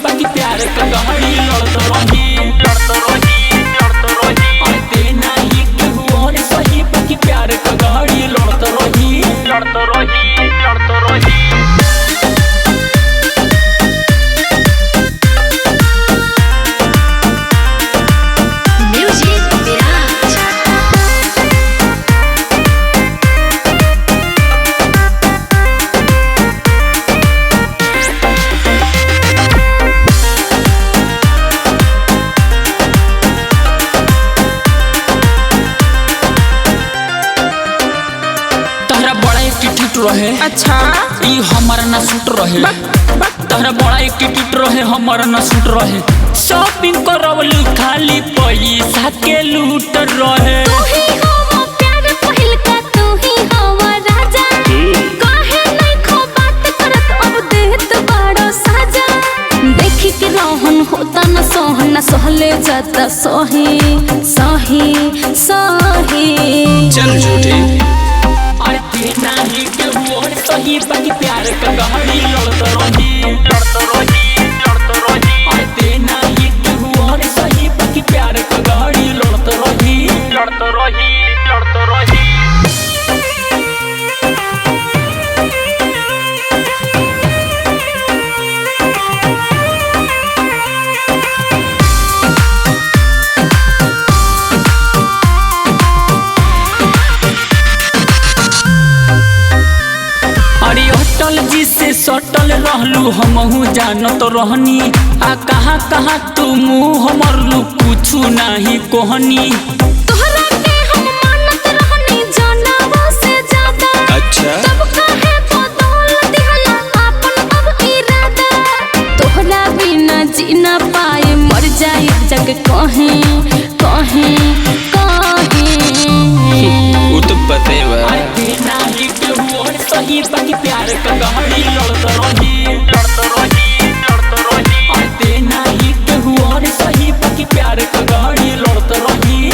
बाकी प्यार का गाड़ी लड़त रही आते नहीं केहू और सही बाकी प्यार का गाड़ी लड़त रही रहे अच्छा ई हमारा ना सूट रहे तहरा बड़ा एटीट्यूड रहे हमारा ना सूट रहे शॉपिंग करवलू खाली पैसा के लूट रहे तू ही हवा प्यार पहिल का तू ही हवा राजा काहे नहीं खो बात करत अब देत बड़ा साजा देखी के रहन होता न सोहन न सहले जाता सही सही सही चल झूठी आते नहीं केहू और सही बाकी प्यार का गाड़ी लड़त रही आते नहीं केहू और सही बाकी प्यार का गाड़ी लड़त रही अटल जी से सटल रहलू हमहू जानत रहनी आ कहाँ कहाँ तू मुँह मरलू कुछु नहीं कोहनी तोहरा के हम मानत रहनी जानवा से ज्यादा अच्छा तब काहे बदल दिहला अपन अब इरादा तोहरा बिना जीना पाए मर जाए जग कहीं कहीं कहीं वो तो पते बा आते नहीं केहू और सही बाकी प्यार का गाड़ी लड़त रही आते नहीं केहू और सही बाकी प्यार का गाड़ी लड़त रही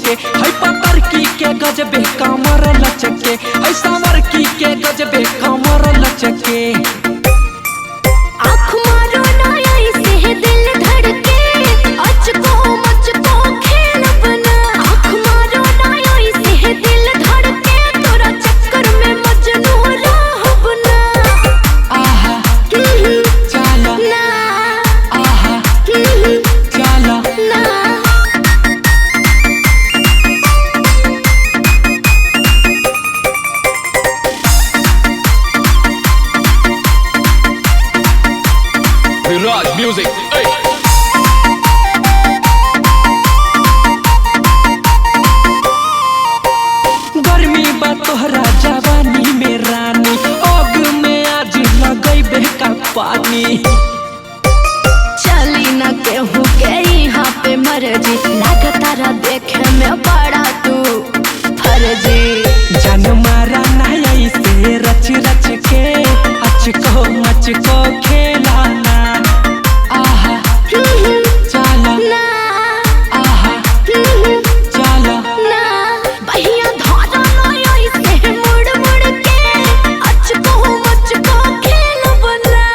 लचके है पतर की के गजबे कमर लचके है सावर की के गजबे कमर लचके आँख मारो ना ऐसे दिल धड़के अचको मचको खेल बना आँख मारो ना ऐसे दिल धड़के तोरा चक्कर में मजनू राह बना आहा चला ना आहा चला ना विराज म्यूजिक गर्मी बा तोहरा जवानी में रानी आग में आज लगैबे का पानी चली न केहू के यहाँ पे मर्जी लागतारा देखे में बड़ा तू फर्जी जन मारा नया से रच रच के अचको मचको खेलाना आहा चला ना आहा चला ना भैया धारा ना ऐसे मुड़ मुड़ के अचको मचको खेल बना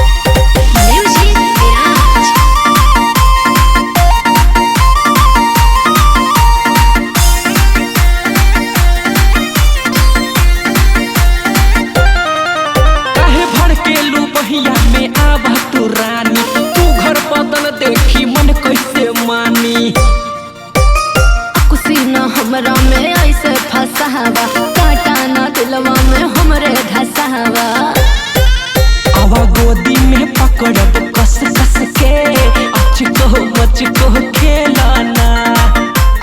म्यूजिक विराज काहे भड़केलू बहिया में आवा तू रानी तू घर बदन देखी मन कैसे मानी कुसी न हमरा में ऐसे फसावा काटा न दिलवा में हमरे धसावा आवा गोदी में पकड़ब कस कस के अचको मचको खेलाना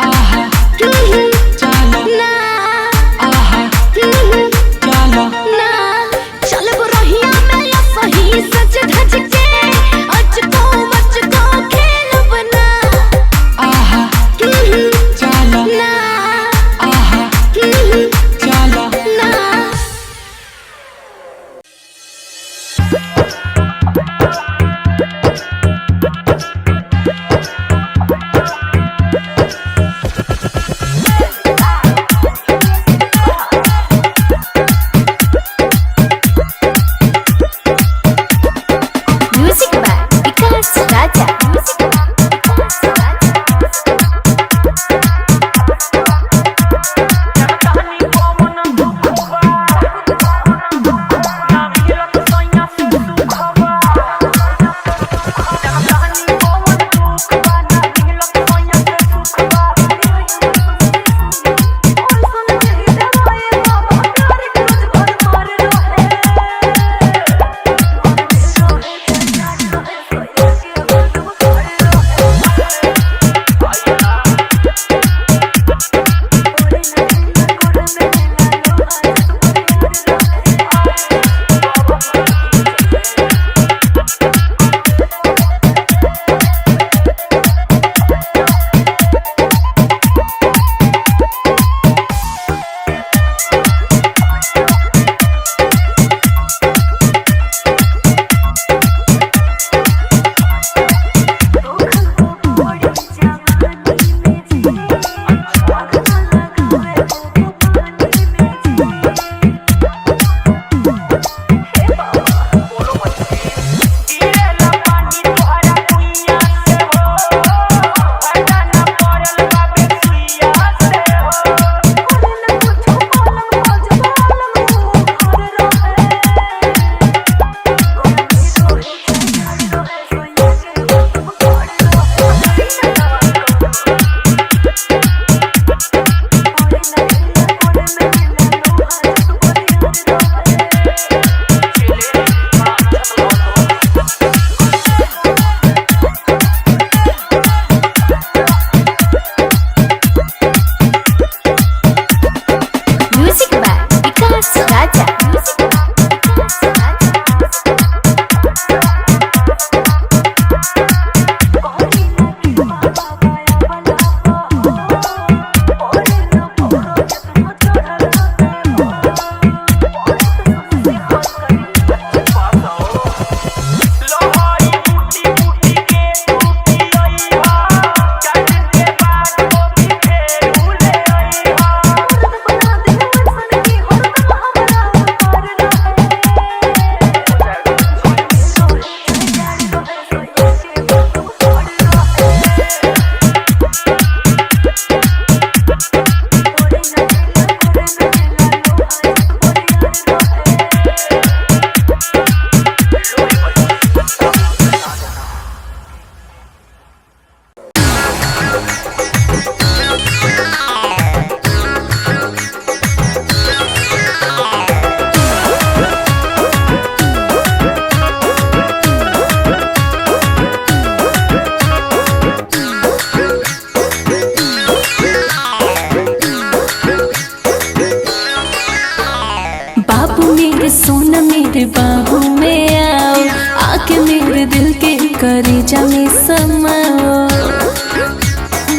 आहा चला ना आहा चला ना चलब रहिया में या सही सज धज के अचको मचको खेल बना आहा चला ना आहा चला ना म्यूजिक बाय विकास राजा दिल के करीजा में समाओ,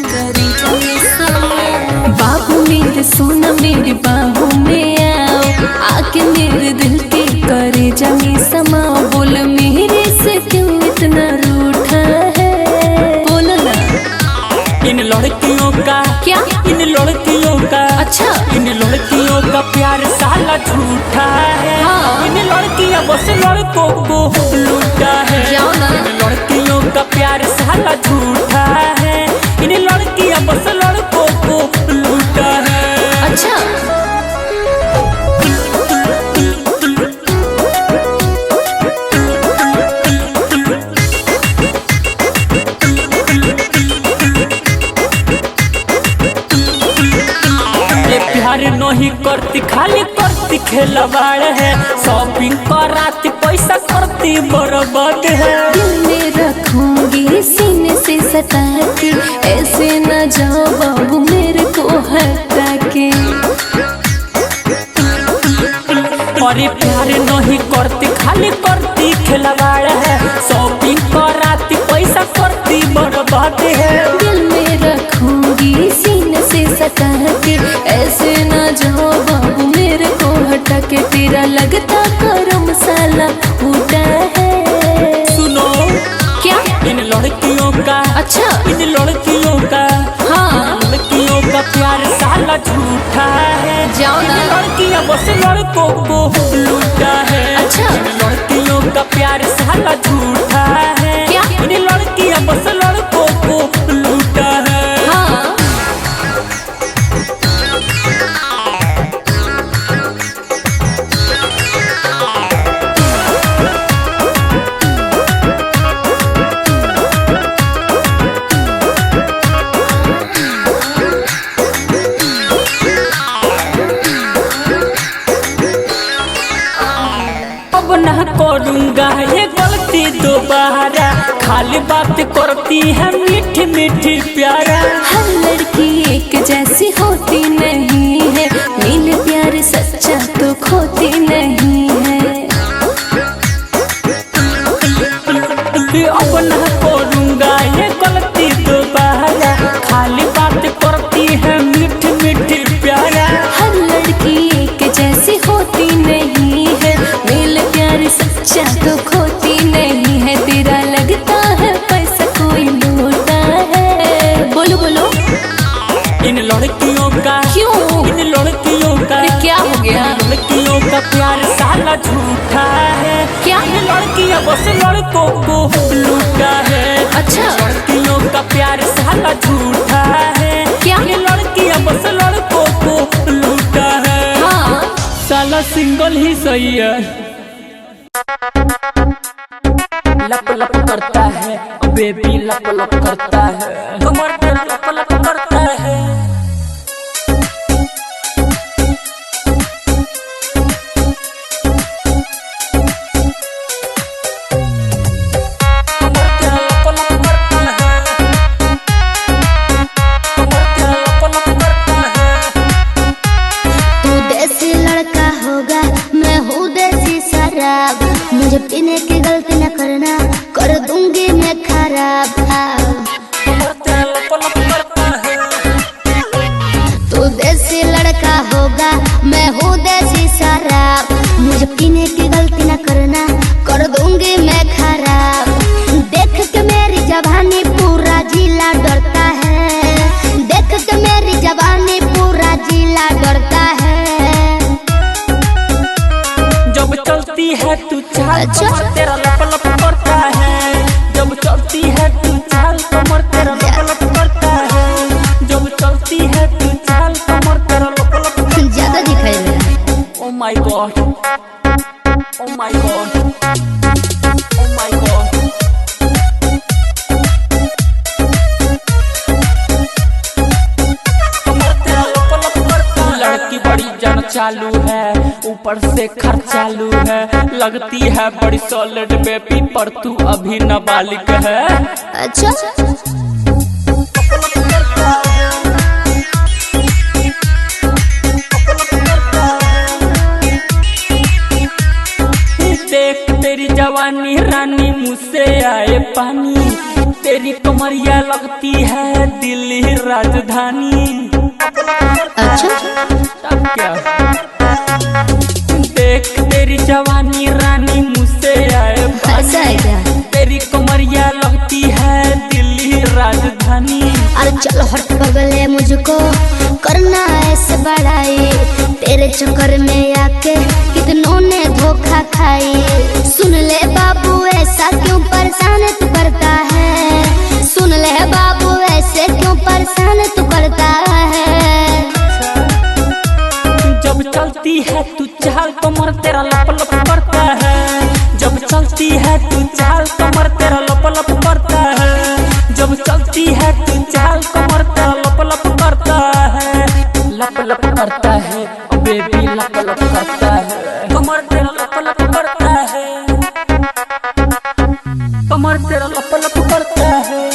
करीजा में समाओ। बाबू मेरे सोना मेरे बाहों में आओ, आके मेरे दिल के करीजा में समाओ। बोल मेरे से क्यों इतना रूठा है, बोल ना। इन लड़कियों का क्या? इन लड़कियों का अच्छा। इन लड़कियों का प्यार साला झूठा है। हाँ। इन लड़कियां बस लड़कों को लूटा है। जाओ ना। इन लड़कियों का प्यार साला झूठा है। इन लड़कियां बस लड़कों को लूटा है। अच्छा। प्यार नहीं करती खाली करती खेलवाड़ है। शॉपिंग कराती पैसा करती बर्बाद है। दिल में रखूंगी सीने से सटा के, ऐसे न जाओ बाबू मेरे को हटा के। अरे प्यार नहीं करती खाली करती खिलवाड़ है। शॉपिंग कराती पैसा करती बर्बाद है। दिल में रखूंगी सीने से सटा के, ऐसे न जाओ बाबू मेरे को हटा के। तेरा लगता गरम मसाला फूटा है। सुनो क्या? इन लड़कियों का अच्छा। इन लड़कियों का हाँ। लड़कियों का प्यार साला झूठा है। जाओ ना। इन लड़कियां बस लड़कों को लूटा है। अच्छा। इन लड़कियों का प्यार साला झूठा है। क्या? इन लड़कियां बस लड़कों को लूटा है। हाँ। अब ना करूँगा ये गलती दोबारा। खाली बात करती है मीठी मीठी प्यारा। हर लड़की एक जैसी होती नहीं है, मिल प्यार सच्चा तो खोती नहीं है। अब ना करूँगा ये गलती दोबारा। खाली बात करती है मीठी मीठी प्यारा। हर लड़की एक जैसी होती नहीं है, मिल प्यार सच्चा तो खोती नहीं है। तेरा लगता है पैसा कोई लूटा है, बोलो बोलो। इन लड़कियों का क्यों? इन लड़कियों का फिर क्या हो गया? इन लड़कियों का प्यार साला झूठा है। क्या? इन लड़कियां बस लड़कों को लूटा है। अच्छा। लड़कियों का प्यार साला झूठा है। क्या? इन लड़कियां बस लड़कों को लूटा है। हाँ। साला सिंगल ही सही है। लप लप करता है बेबी, लप लप करता है कमर पे, लप लप करता है। तू देसी लड़का होगा, मैं हूँ देसी शराब। मुझे पीने की गलती न करना, कर दूंगी मैं खराब। तू देसी लड़का होगा, मैं हूँ देसी शराब। मुझे पीने की गलती न करना, कर दूंगी मैं खराब। देख के मेरी जवानी पूरा जिला डरता है। देख के मेरी जवानी पूरा जिला डरता है। जब चलती है तू चाल अच्छा। कमर तेरा लप लप करता है। जब चलती है तू चाल कमर तेरा लप लप करता है। जब चलती है तू चाल कमर तेरा लप लप। ज्यादा दिखाई दे रहा है। Oh my God, oh my God, oh my God. लड़की बड़ी जन चालू है, ऊपर से खर्चालू है। लगती है बड़ी सॉलिड बेबी, पर तू अभी नाबालिग है। अच्छा। देख तेरी जवानी रानी मुँह से आए पानी, तेरी कमरिया लगती है दिल्ली राजधानी। अच्छा तब क्या देख तेरी जवानी रानी मुँह से आए ऐसा है क्या? तेरी कमरिया लगती है दिल्ली राजधानी। अरे चलो हट पगले मुझको करना ऐसे बड़ाई, तेरे चक्कर में आके कितनों ने धोखा खाई। सुन ले बाबू ऐसा क्यों परेशान तू करता है, सुन ले बाबू ऐसे क्यों परेशान तू करता है। जब चलती है तू चाल कमर तेरा लप लप करता है, जब चलती है तू चाल कमर तेरा लप लप करता है, जब चलती है तू चाल कमर तेरा लप लप करता है, लप लप करता है बेबी लप लप करता है, कमर तेरा लप लप करता है, कमर तेरा लप लप करता है।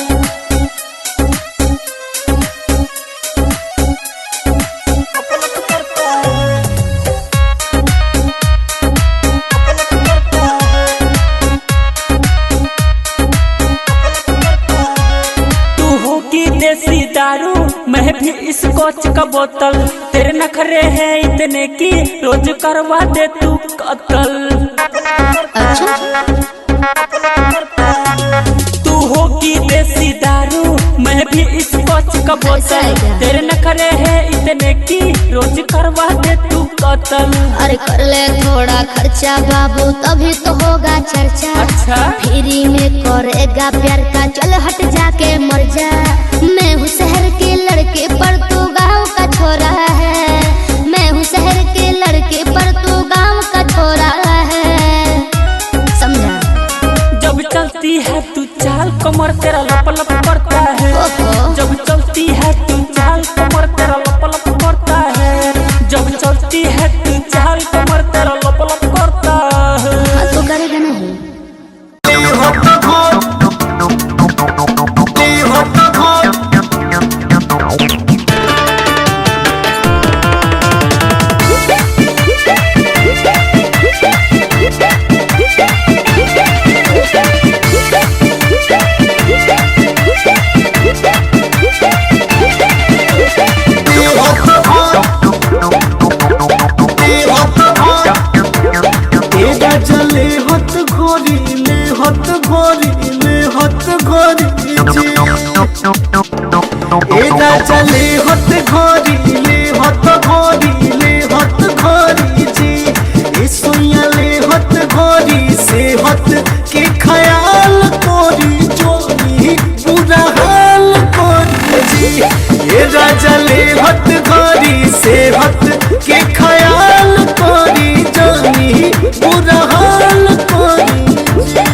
देसी दारू मैं भी इस कोच का बोतल, तेरे नखरे हैं इतने की रोज करवा दे तू कत्ल। अच्छा तू होगी देसी दारू मैं भी इस कोच का बोतल, तेरे नखरे हैं इतने की रोज करवा दे तू कत्ल। अरे कर ले थोड़ा खर्चा बाबू तभी तो होगा चर्चा। अच्छा फ्री में करेगा प्यार का, चल हट जाके मर जा। मैं हूँ शहर के लड़के पर तू गाँव का छोरा है, मैं हूँ शहर के लड़के पर तू गाँव का छोरा है, समझा। जब चलती है तू चाल कमर तेरा लप लप करता है, जब चलती है तू चाल कमर तेरा लप लप करता है, जब चलती है तू चाल कमर तेरा लप लप करता है। तो करेगा नहीं। चले हत घोरी ले हत घोरी ले हत घोरी जी, सोया ले हत घोरी से हत के ख्याल कोरी जोरी बुरा हाल कोरी जी। ये राजा ले हत घोरी से हत के ख्याल कोरी जोरी बुरा हाल कोरी जी।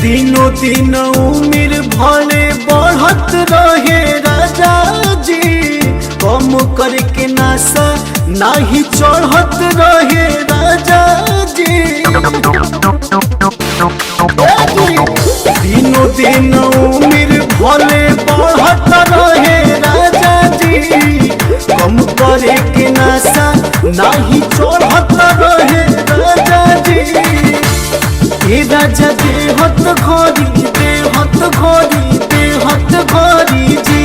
दिनों दिन उम्र भले बढ़त रहे राजा जी, कम करके नासा नहीं चढ़त रहे राजा जी। दिनों दिन उम्र भले बढ़त रहे राजा जी, कम करके नासा नहीं चढ़त रहे राजा जी। राजा देहत घोरी देहत घोरी देहत घोरी जी,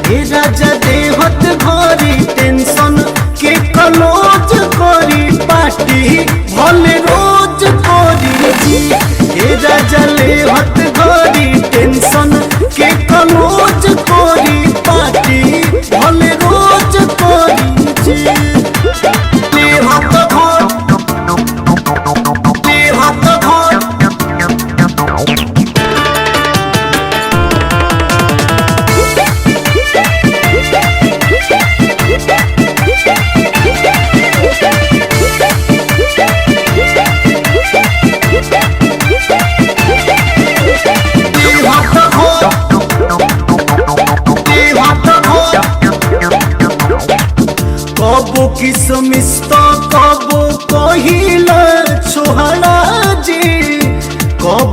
हे राजा देहत घोरी टेंशन के कलोज करी पार्टी भले रोज करी जी। हे राजा लेहत घोरी टेंशन के कलोज करी पार्टी भले रोज करी जी। लेहत घोर लेहत घोर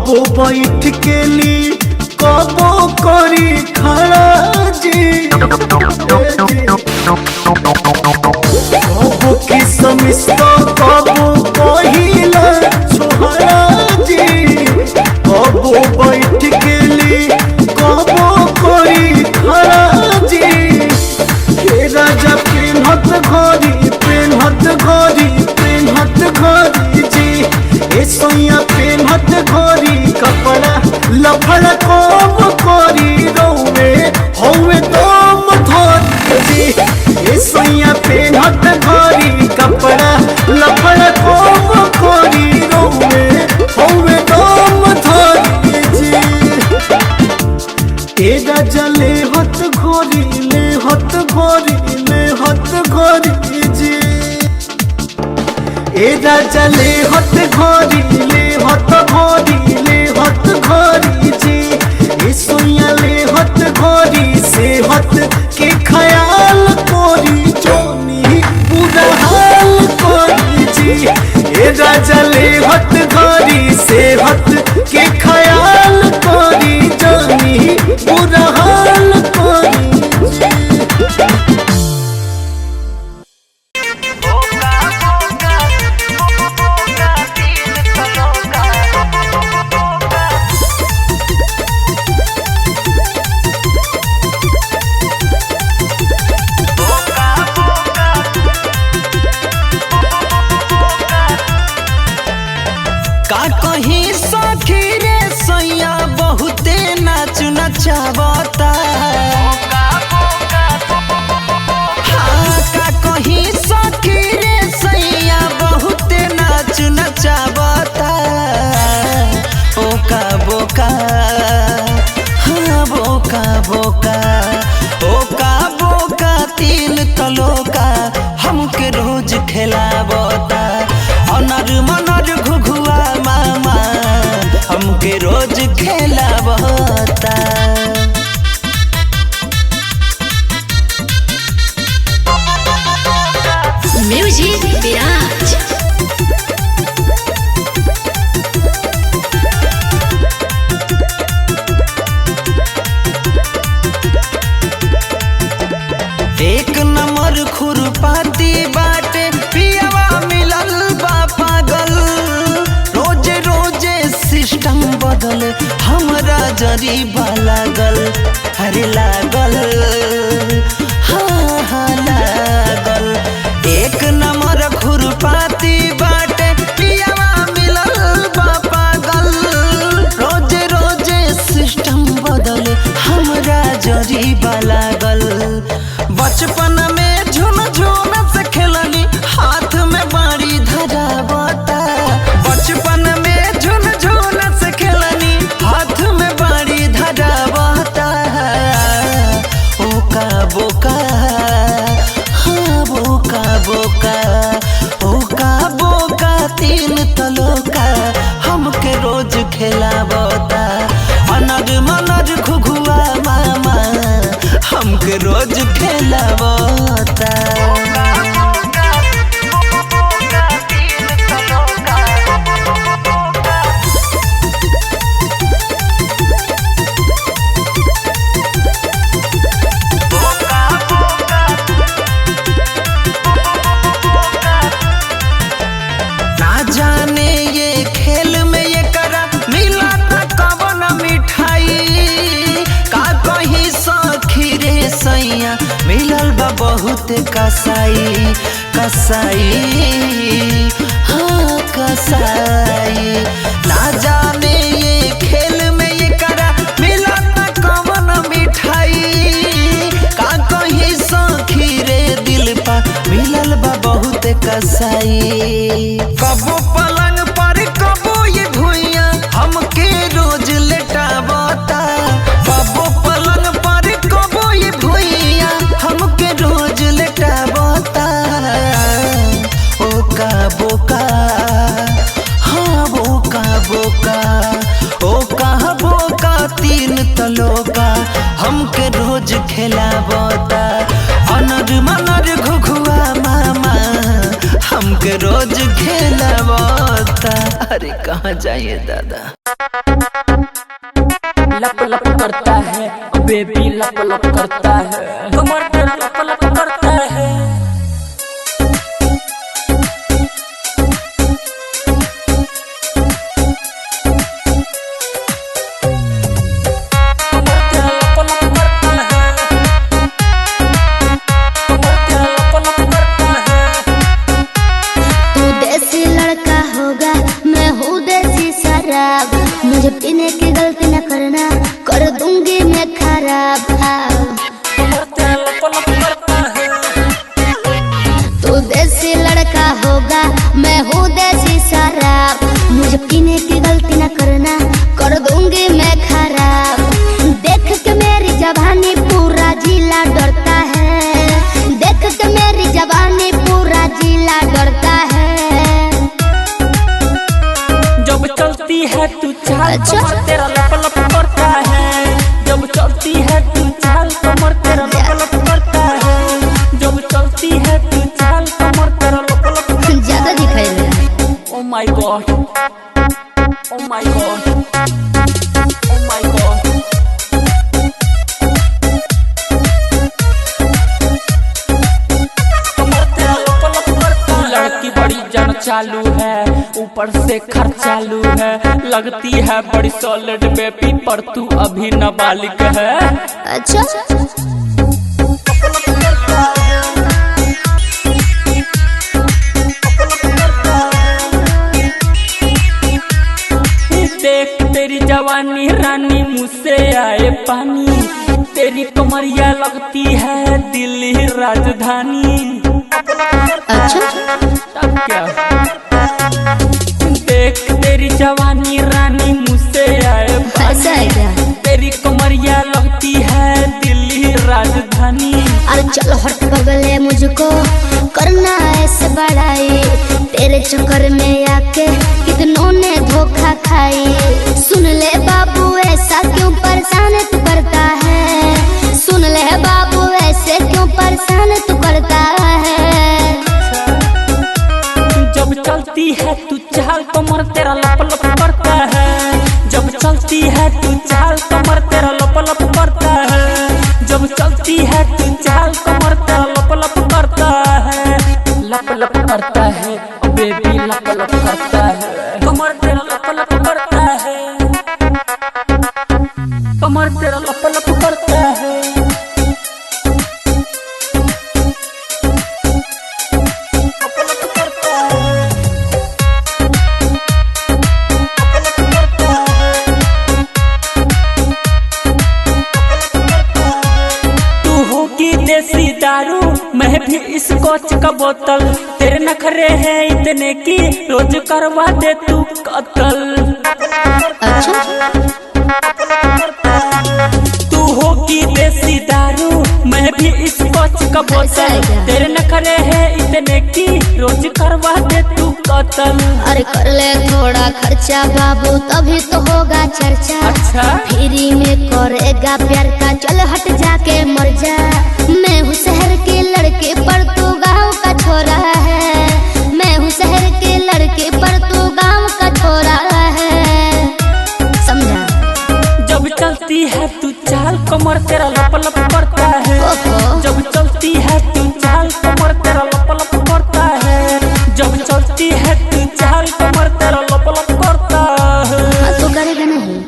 कबो बैठ के ली कबो करी खड़ा जी कबो किसमिस तो कबो पहिला छोहरा जी कबो बैठ के ली कबो करी खड़ा जी हे राजा पेन्हत घड़ी जी ए सोया पेन्हत घड़ी कपड़ा लफड़ा कम करी रोवे होवे दम धरी जी ए सोया पेन्हत घड़ी कपड़ा लफड़ा कम करी रोवे होवे दम धरी जी ए राजा ले हत घड़ी जी ए राजा ले हत घड़ी जी ए सोया ले हत घड़ी से हत के ख्याल कोरी जोनी पूरा हाल कोरी जी ए राजा ले हत घड़ी से हत के ख्याल कोरी जोनी पूरा हाल कोरी जी का कहीं सखी रे सैया बहुते नाच नचावता हाँ का कहीं सखी रे सैया बहुते नाच नचावता ओका बोका हाँ बोका बोका ओका बोका तीन तलोका हमके रोज खिलावता अनर मनर घुघुआ मामा हमके रोज खेलावता म्यूजिक विराज एक नंबर खुरपाती बाटे पियावा मिलल बा पागल रोजे रोजे सिस्टम बदल हमरा जरीबा लागल अरे लागल हाँ हाँ लागल एक नंबर खुरपाती बाटे पियावा मिलल बा पागल रोजे रोजे सिस्टम बदल हमरा जरीबा लागल बचपन में झुन झुन से खेलनी हाथ में बाड़ी धरावता बचपन में झुन झुन से खेलनी हाथ में बाड़ी धरावता ओका बोका हाँ बोका बोका ओका बोका तीन तलोका हमके रोज खेलावता अनग मनग घुघुआ मामा हमके रोज खेलावता ना जाने ये खेल में ये करा मिला था कवन मिठाई का कहीं सखी रे सैया मिलल बा बहुत कसाई कसाई हाँ कसाई ना जाने ये खेल में ये करा मिला था कवन मिठाई का कहीं सखी रे दिल पा मिलल बा बहुत कसाई कबो पलंग पर कबो ये भुइया हमके रोज लेटावता कबो पलंग पर कबो ये भुइया हमके रोज लेटावता ओका बोका हाँ बोका बोका ओका बोका तीन तलोका हमके रोज खेलावता अनर मनर घुघुआ मामा हमके रोज खेलावता अरे कहाँ जाइए दादा। करता है, बेबी लप लप करता है, कमर तेरा लप लप करता है। मुझे पीने की गलती न करना, कर दूंगी मैं खराब। तू देसी लड़का होगा, मैं हूँ देसी शराब। मुझे पीने की गलती न करना, कर दूंगी मैं खराब। देख के मेरी जवानी पूरा जिला डरता है, देख के मेरी जवानी पूरा जिला डरता है। जब चलती है तू चाल कमर तेरा लप लप करता है, जब चलती है तू चाल कमर तेरा लप लप करता है, जब चलती है तू चाल कमर तेरा लप लप ज्यादा दिखाई दे रहा है। Oh my God, oh my God, oh my God. लड़की बड़ी जन चालू है, ऊपर से खर्चालू है, लगती है बड़ी सॉलिड बेबी पर तू अभी नाबालिग है। अच्छा देख तेरी जवानी रानी मुझसे आए पानी, तेरी कमरिया लगती है दिल्ली राजधानी। अच्छा तब क्या देख तेरी जवानी रानी मुझसे आए ऐसा है क्या? तेरी कमरिया लगती है दिल्ली राजधानी। अरे चल हट बगले, मुझको करना ऐसे बड़ाई, तेरे चक्कर में आके कितनों ने धोखा खाई। सुन ले बाबू ऐसा क्यों परेशान तू करता है, सुन ले बाबू ऐसे क्यों परेशान तू करता है। जब चलती है तू चाल कमर तेरा लप लप करता है, जब चलती है तू चाल कमर तेरा लप लप करता है, जब चलती है तू चाल कमर तेरा लप लप करता है, लप लप करता है, बेबी लप लप करता है, कमर तेरा लप लप करता है, कमर तेरा लप लप करता है। देसी दारू मैं भी इस कोच का बोतल, तेरे नखरे हैं इतने की रोज करवा दे तू कत्ल। तू होगी देसी दारू मैं भी इस कोच का बोतल, तेरे नखरे हैं इतने की रोज करवा दे तू कत्ल। अरे कर ले थोड़ा खर्चा बाबू तभी तो होगा चर्चा। अच्छा फ्री में करेगा प्यार का, चल हट जाके मर जा। मैं हूँ शहर के लड़के पर तू गाँव का छोरा है, मैं हूँ शहर के लड़के पर तू गाँव का छोरा है, समझा। जब चलती है तू चाल कमर तेरा लप लप करता है, जब चलती है तू चाल कमर तेरा लप लप करता है, जब चलती है तू चाल कमर तेरा लप लप करता है। तो करेगा नहीं।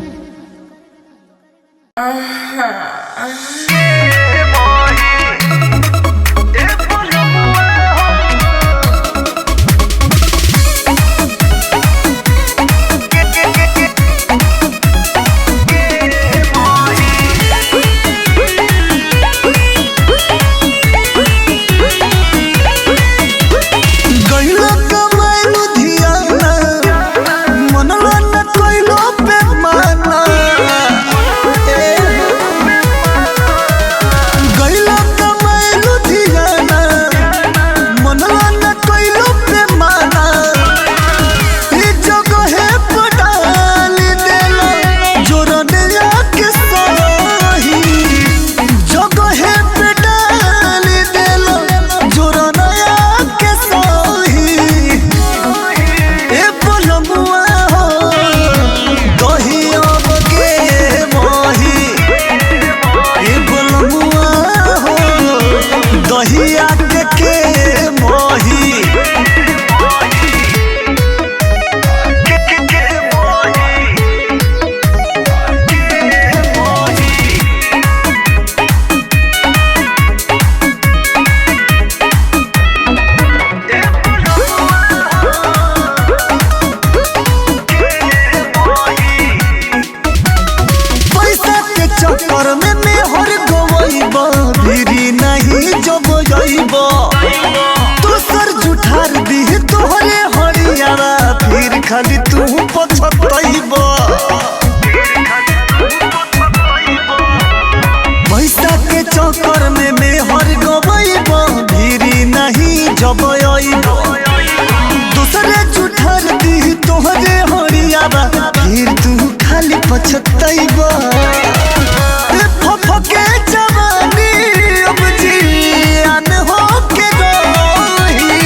चक्कर में मेहर गवैबा भिरी नहीं जब अइबा दोसर जुठार दी तोहरे हरियावा फिर खाली तू पछतैबा पैसा के चक्कर में मेहर गवैबा भिरी नहीं जब अइबा दूसरे जुठार दी तोहरे हरियावा फिर तू खाली पछतैबा फफके जवानी अब जियान हो के रही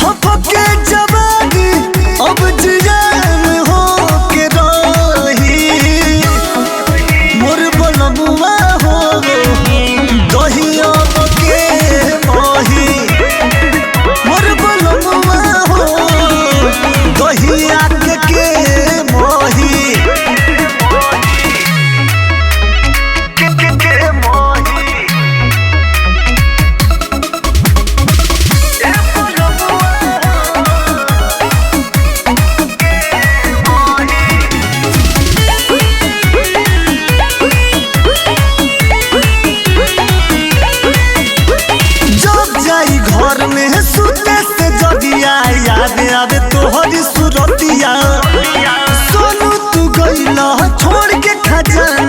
फफके जवानी अब जियान हो के रही मोर बनमुआ हो दहिया के मही मोर बनमुआ हो दहिया के मही घर में सुते से जदिया याद आवे तोहरी सुरतिया सोनू तू गइला छोड़ के खजाना